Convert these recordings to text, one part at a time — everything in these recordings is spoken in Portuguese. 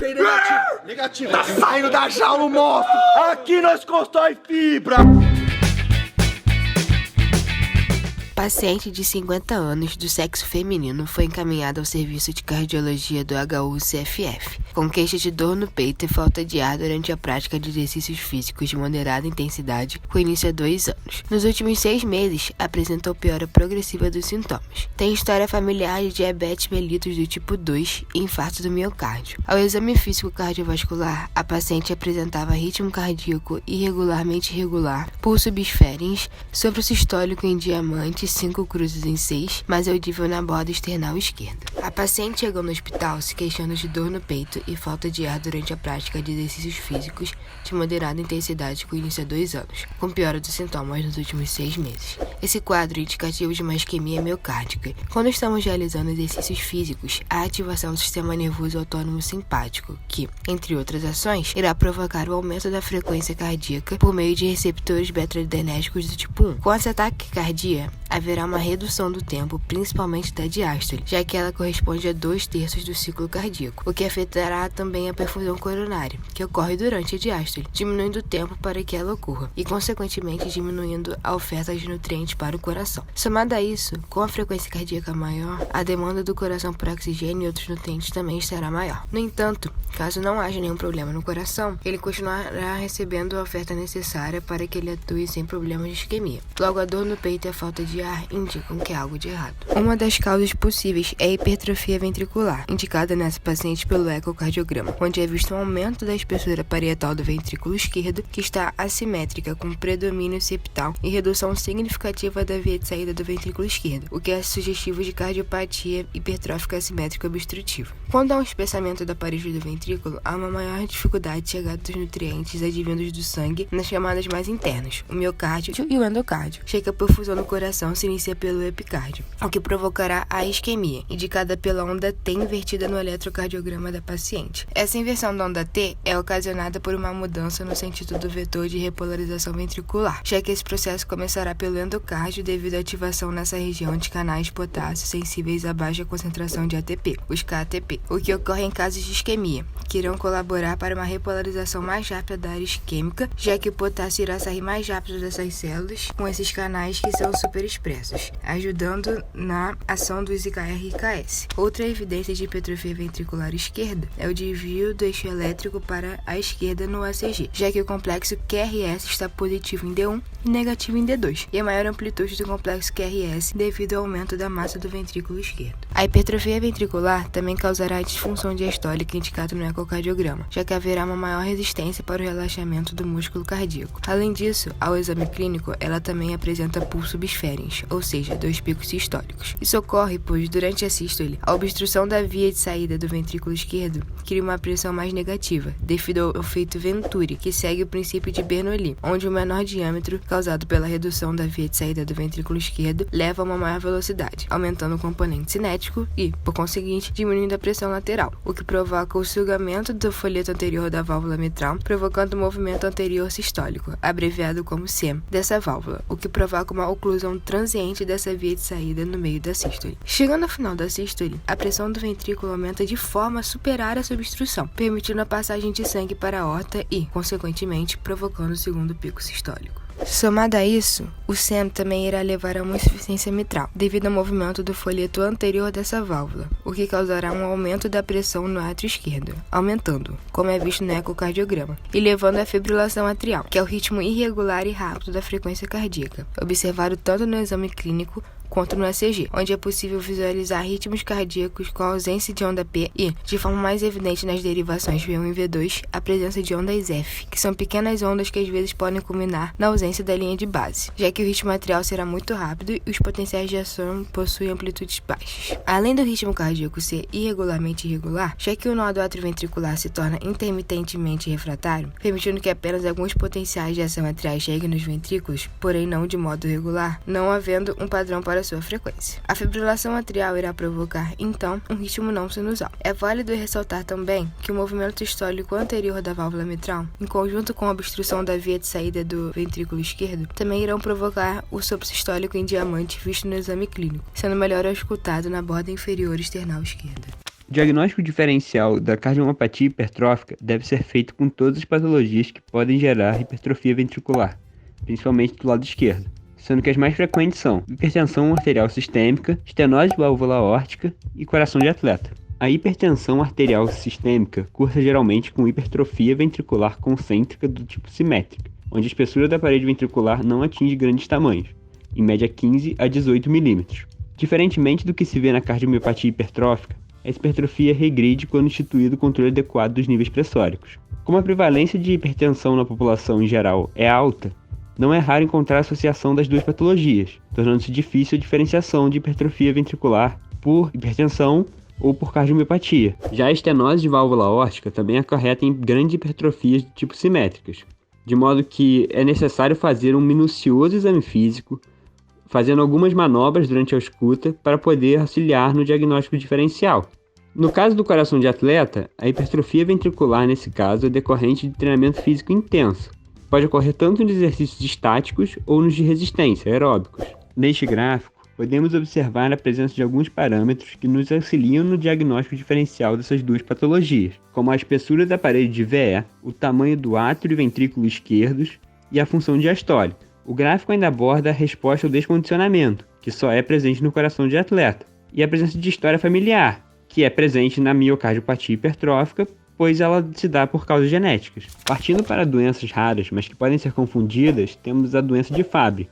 Ok, negativo. Negativo. Tá saindo da jaula o monstro. Aqui nós constrói fibra. Paciente de 50 anos do sexo feminino foi encaminhado ao serviço de cardiologia do HU-CFF, com queixa de dor no peito e falta de ar durante a prática de exercícios físicos de moderada intensidade, com início há 2 anos. Nos últimos 6 meses, apresentou piora progressiva dos sintomas. Tem história familiar de diabetes mellitus do tipo 2 e infarto do miocárdio. Ao exame físico cardiovascular, a paciente apresentava ritmo cardíaco irregularmente irregular, pulso bisférens, sopro sistólico em diamante, 5 cruzes em 6, mas audível na borda external esquerda. A paciente chegou no hospital se queixando de dor no peito e falta de ar durante a prática de exercícios físicos de moderada intensidade com início há 2 anos, com piora dos sintomas nos últimos 6 meses. Esse quadro é indicativo de uma isquemia miocárdica. Quando estamos realizando exercícios físicos, a ativação do sistema nervoso autônomo simpático, que, entre outras ações, irá provocar o aumento da frequência cardíaca por meio de receptores beta-adrenérgicos do tipo 1. Com essa taquicardia, haverá uma redução do tempo, principalmente da diástole, já que ela corresponde a 2/3 do ciclo cardíaco, o que afetará também a perfusão coronária, que ocorre durante a diástole, diminuindo o tempo para que ela ocorra e, consequentemente, diminuindo a oferta de nutrientes para o coração. Somado a isso, com a frequência cardíaca maior, a demanda do coração por oxigênio e outros nutrientes também estará maior. No entanto, caso não haja nenhum problema no coração, ele continuará recebendo a oferta necessária para que ele atue sem problemas de isquemia. Logo, a dor no peito e a falta de ar indicam que há algo de errado. Uma das causas possíveis é a hipertrofia ventricular, indicada nessa paciente pelo ecocardiograma, onde é visto um aumento da espessura parietal do ventrículo esquerdo, que está assimétrica com predomínio septal e redução significativa da via de saída do ventrículo esquerdo, o que é sugestivo de cardiopatia hipertrófica assimétrica obstrutiva. Quando há um espessamento da parede do ventrículo, há uma maior dificuldade de chegada dos nutrientes advindos do sangue nas camadas mais internas, o miocárdio e o endocárdio, já que a perfusão no coração se inicia pelo epicárdio, o que provocará a isquemia, indicada pela onda T invertida no eletrocardiograma da paciente. Essa inversão da onda T é ocasionada por uma mudança no sentido do vetor de repolarização ventricular, já que esse processo começará pelo endocárdio devido à ativação nessa região de canais de potássio sensíveis à baixa concentração de ATP, os KATP, o que ocorre em casos de isquemia, que irão colaborar para uma repolarização mais rápida da área isquêmica, já que o potássio irá sair mais rápido dessas células com esses canais que são superexpressos, ajudando na ação dos IKR e IKS. Outra evidência de hipertrofia ventricular esquerda é o desvio do eixo elétrico para a esquerda no ACG, já que o complexo QRS está positivo em D1 e negativo em D2, e a maior amplitude do complexo QRS devido ao aumento da massa do ventrículo esquerdo. A hipertrofia ventricular também causará a disfunção diastólica indicada no ecocardiograma, já que haverá uma maior resistência para o relaxamento do músculo cardíaco. Além disso, ao exame clínico, ela também apresenta pulso bisférens, ou seja, 2 picos sistólicos. Isso ocorre pois, durante a sístole, a obstrução da via de saída do ventrículo esquerdo cria uma pressão mais negativa, devido ao efeito Venturi, que segue o princípio de Bernoulli, onde o menor diâmetro, causado pela redução da via de saída do ventrículo esquerdo, leva a uma maior velocidade, aumentando o componente cinético e, por conseguinte, diminuindo a pressão lateral, o que provoca o sugamento do folheto anterior da válvula mitral, provocando o movimento anterior sistólico, abreviado como SEM, dessa válvula, o que provoca uma oclusão transiente dessa via de saída no meio da sístole. Chegando ao final da sístole, a pressão do ventrículo aumenta de forma a superar essa obstrução, permitindo a passagem de sangue para a aorta e, consequentemente, provocando o segundo pico sistólico. Somado a isso, o SEM também irá levar a uma insuficiência mitral, devido ao movimento do folheto anterior dessa válvula, o que causará um aumento da pressão no átrio esquerdo, aumentando, como é visto no ecocardiograma, e levando à fibrilação atrial, que é o ritmo irregular e rápido da frequência cardíaca, observado tanto no exame clínico quanto no ECG, onde é possível visualizar ritmos cardíacos com a ausência de onda P e, de forma mais evidente nas derivações V1 e V2, a presença de ondas F, que são pequenas ondas que às vezes podem culminar na ausência da linha de base, já que o ritmo atrial será muito rápido e os potenciais de ação possuem amplitudes baixas. Além do ritmo cardíaco ser irregularmente irregular, já que o nó do átrio ventricular se torna intermitentemente refratário, permitindo que apenas alguns potenciais de ação atriais cheguem nos ventrículos, porém não de modo regular, não havendo um padrão para sua frequência. A fibrilação atrial irá provocar, então, um ritmo não sinusal. É válido ressaltar também que o movimento sistólico anterior da válvula mitral, em conjunto com a obstrução da via de saída do ventrículo esquerdo, também irão provocar o sopro sistólico em diamante visto no exame clínico, sendo melhor auscultado na borda inferior external esquerda. O diagnóstico diferencial da cardiomiopatia hipertrófica deve ser feito com todas as patologias que podem gerar hipertrofia ventricular, principalmente do lado esquerdo, sendo que as mais frequentes são hipertensão arterial sistêmica, estenose de válvula aórtica e coração de atleta. A hipertensão arterial sistêmica cursa geralmente com hipertrofia ventricular concêntrica do tipo simétrica, onde a espessura da parede ventricular não atinge grandes tamanhos, em média 15 a 18 milímetros. Diferentemente do que se vê na cardiomiopatia hipertrófica, a hipertrofia regride quando instituído o controle adequado dos níveis pressóricos. Como a prevalência de hipertensão na população em geral é alta, não é raro encontrar a associação das duas patologias, tornando-se difícil a diferenciação de hipertrofia ventricular por hipertensão ou por cardiomiopatia. Já a estenose de válvula aórtica também acarreta em grandes hipertrofias do tipo simétricas, de modo que é necessário fazer um minucioso exame físico, fazendo algumas manobras durante a ausculta para poder auxiliar no diagnóstico diferencial. No caso do coração de atleta, a hipertrofia ventricular nesse caso é decorrente de treinamento físico intenso. Pode ocorrer tanto nos exercícios estáticos ou nos de resistência, aeróbicos. Neste gráfico, podemos observar a presença de alguns parâmetros que nos auxiliam no diagnóstico diferencial dessas duas patologias, como a espessura da parede de VE, o tamanho do átrio e ventrículo esquerdos e a função diastólica. O gráfico ainda aborda a resposta ao descondicionamento, que só é presente no coração de atleta, e a presença de história familiar, que é presente na miocardiopatia hipertrófica, pois ela se dá por causas genéticas. Partindo para doenças raras, mas que podem ser confundidas, temos a doença de Fabry,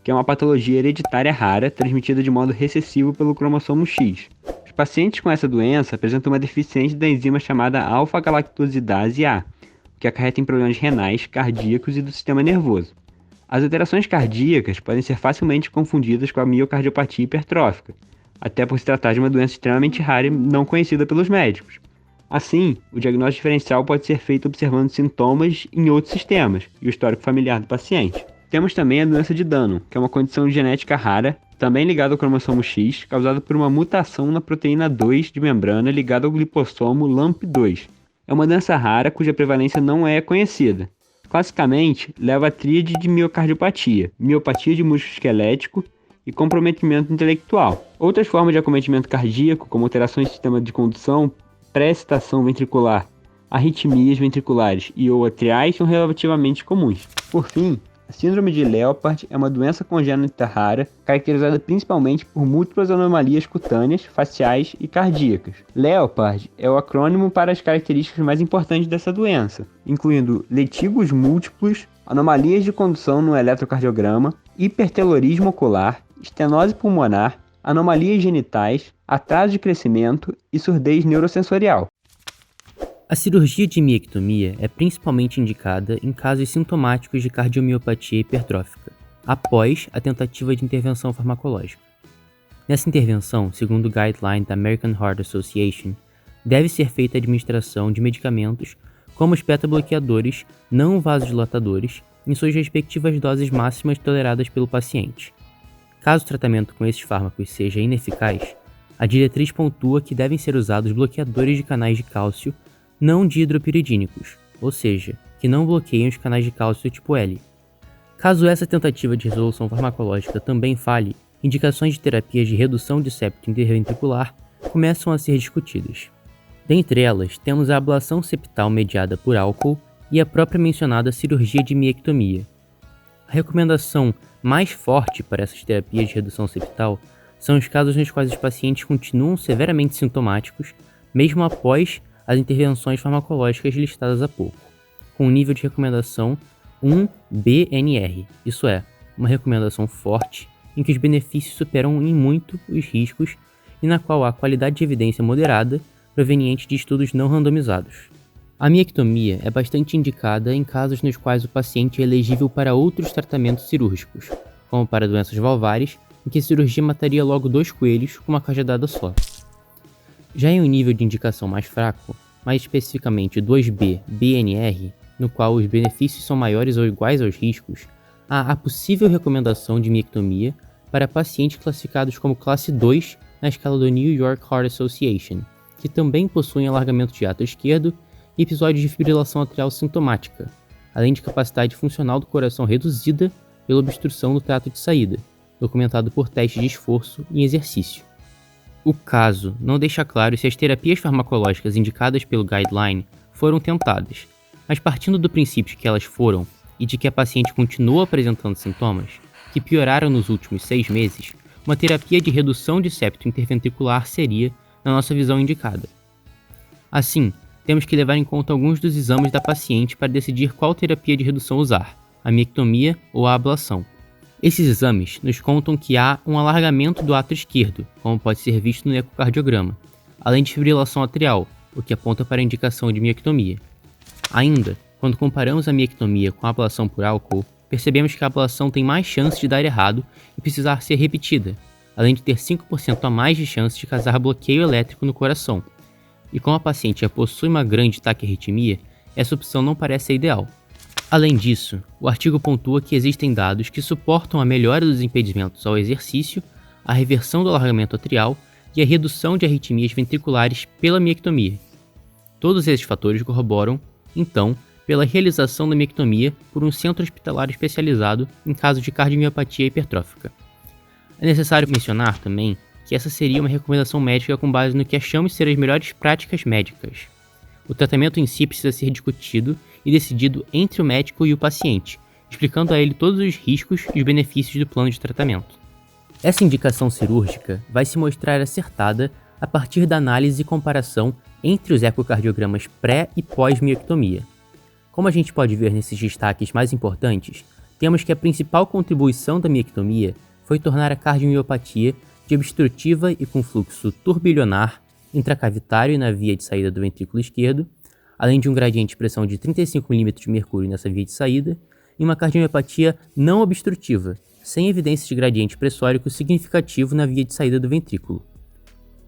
que é uma patologia hereditária rara, transmitida de modo recessivo pelo cromossomo X. Os pacientes com essa doença apresentam uma deficiência da enzima chamada alfa-galactosidase A, que acarreta em problemas renais, cardíacos e do sistema nervoso. As alterações cardíacas podem ser facilmente confundidas com a miocardiopatia hipertrófica, até por se tratar de uma doença extremamente rara e não conhecida pelos médicos. Assim, o diagnóstico diferencial pode ser feito observando sintomas em outros sistemas e o histórico familiar do paciente. Temos também a doença de Danon, que é uma condição genética rara, também ligada ao cromossomo X, causada por uma mutação na proteína 2 de membrana ligada ao lipossomo LAMP2. É uma doença rara cuja prevalência não é conhecida. Classicamente, leva à tríade de miocardiopatia, miopatia de músculo esquelético e comprometimento intelectual. Outras formas de acometimento cardíaco, como alterações do sistema de condução, pré-excitação ventricular, arritmias ventriculares e ou atriais são relativamente comuns. Por fim, a síndrome de Leopard é uma doença congênita rara, caracterizada principalmente por múltiplas anomalias cutâneas, faciais e cardíacas. Leopard é o acrônimo para as características mais importantes dessa doença, incluindo letigos múltiplos, anomalias de condução no eletrocardiograma, hipertelorismo ocular, estenose pulmonar, anomalias genitais, atraso de crescimento e surdez neurosensorial. A cirurgia de miectomia é principalmente indicada em casos sintomáticos de cardiomiopatia hipertrófica, após a tentativa de intervenção farmacológica. Nessa intervenção, segundo o guideline da American Heart Association, deve ser feita a administração de medicamentos como os beta-bloqueadores não vasodilatadores em suas respectivas doses máximas toleradas pelo paciente. Caso o tratamento com esses fármacos seja ineficaz, a diretriz pontua que devem ser usados bloqueadores de canais de cálcio não dihidropiridínicos, ou seja, que não bloqueiam os canais de cálcio do tipo L. Caso essa tentativa de resolução farmacológica também falhe, indicações de terapias de redução de septo interventricular começam a ser discutidas. Dentre elas, temos a ablação septal mediada por álcool e a própria mencionada cirurgia de miectomia. A recomendação mais forte para essas terapias de redução septal são os casos nos quais os pacientes continuam severamente sintomáticos, mesmo após as intervenções farmacológicas listadas há pouco, com um nível de recomendação 1-BNR, isso é, uma recomendação forte em que os benefícios superam em muito os riscos e na qual há qualidade de evidência moderada proveniente de estudos não randomizados. A miectomia é bastante indicada em casos nos quais o paciente é elegível para outros tratamentos cirúrgicos, como para doenças valvares, em que a cirurgia mataria logo 2 coelhos com uma cajadada só. Já em um nível de indicação mais fraco, mais especificamente 2B-BNR, no qual os benefícios são maiores ou iguais aos riscos, há a possível recomendação de miectomia para pacientes classificados como classe 2 na escala do New York Heart Association, que também possuem alargamento de átrio esquerdo e episódios de fibrilação atrial sintomática, além de capacidade funcional do coração reduzida pela obstrução do trato de saída, documentado por testes de esforço e exercício. O caso não deixa claro se as terapias farmacológicas indicadas pelo guideline foram tentadas, mas partindo do princípio de que elas foram e de que a paciente continuou apresentando sintomas, que pioraram nos últimos 6 meses, uma terapia de redução de septo interventricular seria, na nossa visão, indicada. Assim, temos que levar em conta alguns dos exames da paciente para decidir qual terapia de redução usar, a miectomia ou a ablação. Esses exames nos contam que há um alargamento do átrio esquerdo, como pode ser visto no ecocardiograma, além de fibrilação atrial, o que aponta para a indicação de miectomia. Ainda, quando comparamos a miectomia com a ablação por álcool, percebemos que a ablação tem mais chance de dar errado e precisar ser repetida, além de ter 5% a mais de chance de causar bloqueio elétrico no coração. E como a paciente já possui uma grande taquiarritmia, essa opção não parece a ideal. Além disso, o artigo pontua que existem dados que suportam a melhora dos impedimentos ao exercício, a reversão do alargamento atrial e a redução de arritmias ventriculares pela miectomia. Todos esses fatores corroboram, então, pela realização da miectomia por um centro hospitalar especializado em caso de cardiomiopatia hipertrófica. É necessário mencionar também que essa seria uma recomendação médica com base no que achamos ser as melhores práticas médicas. O tratamento em si precisa ser discutido e decidido entre o médico e o paciente, explicando a ele todos os riscos e os benefícios do plano de tratamento. Essa indicação cirúrgica vai se mostrar acertada a partir da análise e comparação entre os ecocardiogramas pré- e pós-miectomia. Como a gente pode ver nesses destaques mais importantes, temos que a principal contribuição da miectomia foi tornar a cardiomiopatia de obstrutiva e com fluxo turbilionar, intracavitário na via de saída do ventrículo esquerdo, além de um gradiente de pressão de 35 mm de mercúrio nessa via de saída, e uma cardiomiopatia não obstrutiva, sem evidência de gradiente pressórico significativo na via de saída do ventrículo.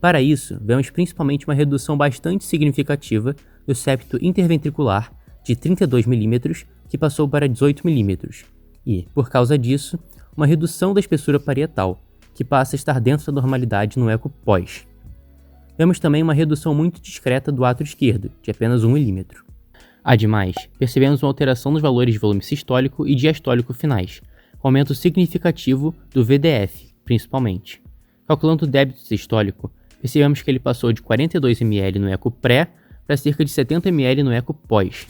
Para isso, vemos principalmente uma redução bastante significativa do septo interventricular de 32 mm, que passou para 18 mm, e, por causa disso, uma redução da espessura parietal, que passa a estar dentro da normalidade no eco pós. Vemos também uma redução muito discreta do átrio esquerdo, de apenas 1 mm. Ademais, percebemos uma alteração nos valores de volume sistólico e diastólico finais, com aumento significativo do VDF, principalmente. Calculando o débito sistólico, percebemos que ele passou de 42 ml no eco pré para cerca de 70 ml no eco pós.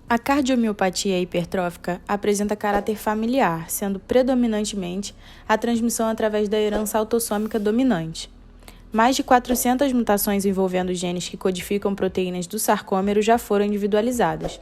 A cardiomiopatia hipertrófica apresenta caráter familiar, sendo predominantemente a transmissão através da herança autossômica dominante. Mais de 400 mutações envolvendo genes que codificam proteínas do sarcômero já foram individualizadas.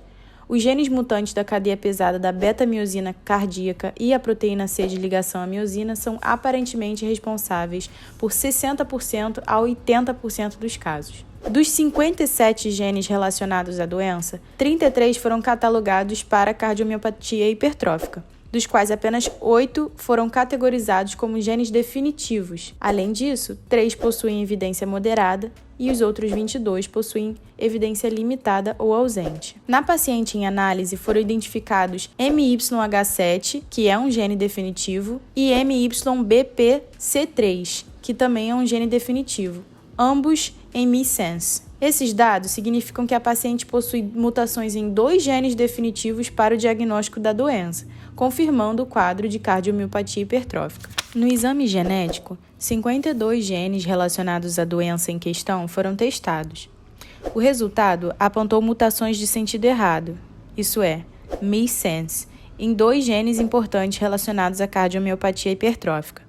Os genes mutantes da cadeia pesada da beta-miosina cardíaca e a proteína C de ligação à miosina são aparentemente responsáveis por 60% a 80% dos casos. Dos 57 genes relacionados à doença, 33 foram catalogados para cardiomiopatia hipertrófica, dos quais apenas 8 foram categorizados como genes definitivos. Além disso, 3 possuem evidência moderada e os outros 22 possuem evidência limitada ou ausente. Na paciente em análise foram identificados MYH7, que é um gene definitivo, e MYBPC3, que também é um gene definitivo, ambos em missense. Esses dados significam que a paciente possui mutações em 2 genes definitivos para o diagnóstico da doença, confirmando o quadro de cardiomiopatia hipertrófica. No exame genético, 52 genes relacionados à doença em questão foram testados. O resultado apontou mutações de sentido errado, isso é, missense, em 2 genes importantes relacionados à cardiomiopatia hipertrófica.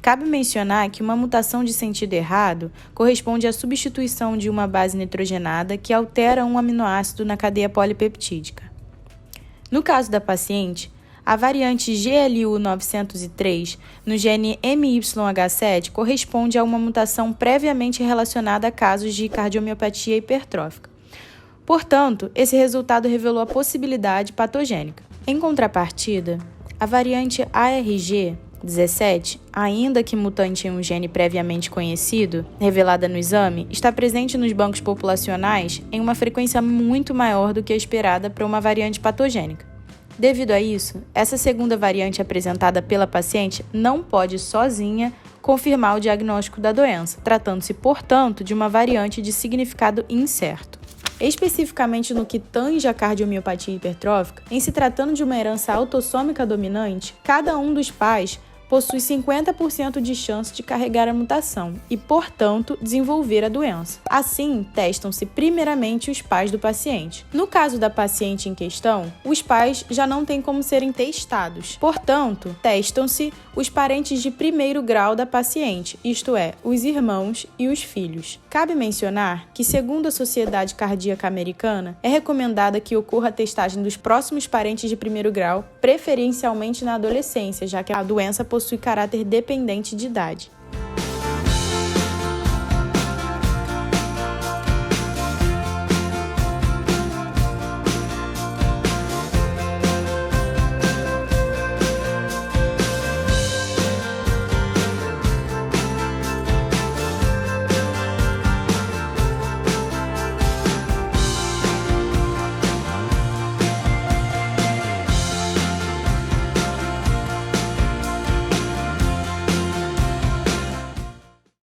Cabe mencionar que uma mutação de sentido errado corresponde à substituição de uma base nitrogenada que altera um aminoácido na cadeia polipeptídica. No caso da paciente, a variante GLU903 no gene MYH7 corresponde a uma mutação previamente relacionada a casos de cardiomiopatia hipertrófica. Portanto, esse resultado revelou a possibilidade patogênica. Em contrapartida, a variante ARG17, ainda que mutante em um gene previamente conhecido, revelada no exame, está presente nos bancos populacionais em uma frequência muito maior do que a esperada para uma variante patogênica. Devido a isso, essa segunda variante apresentada pela paciente não pode sozinha confirmar o diagnóstico da doença, tratando-se, portanto, de uma variante de significado incerto. Especificamente no que tange a cardiomiopatia hipertrófica, em se tratando de uma herança autossômica dominante, cada um dos pais possui 50% de chance de carregar a mutação e, portanto, desenvolver a doença. Assim, testam-se primeiramente os pais do paciente. No caso da paciente em questão, os pais já não têm como serem testados. Portanto, testam-se os parentes de primeiro grau da paciente, isto é, os irmãos e os filhos. Cabe mencionar que, segundo a Sociedade Cardíaca Americana, é recomendada que ocorra a testagem dos próximos parentes de primeiro grau, preferencialmente na adolescência, já que a doença possui caráter dependente de idade.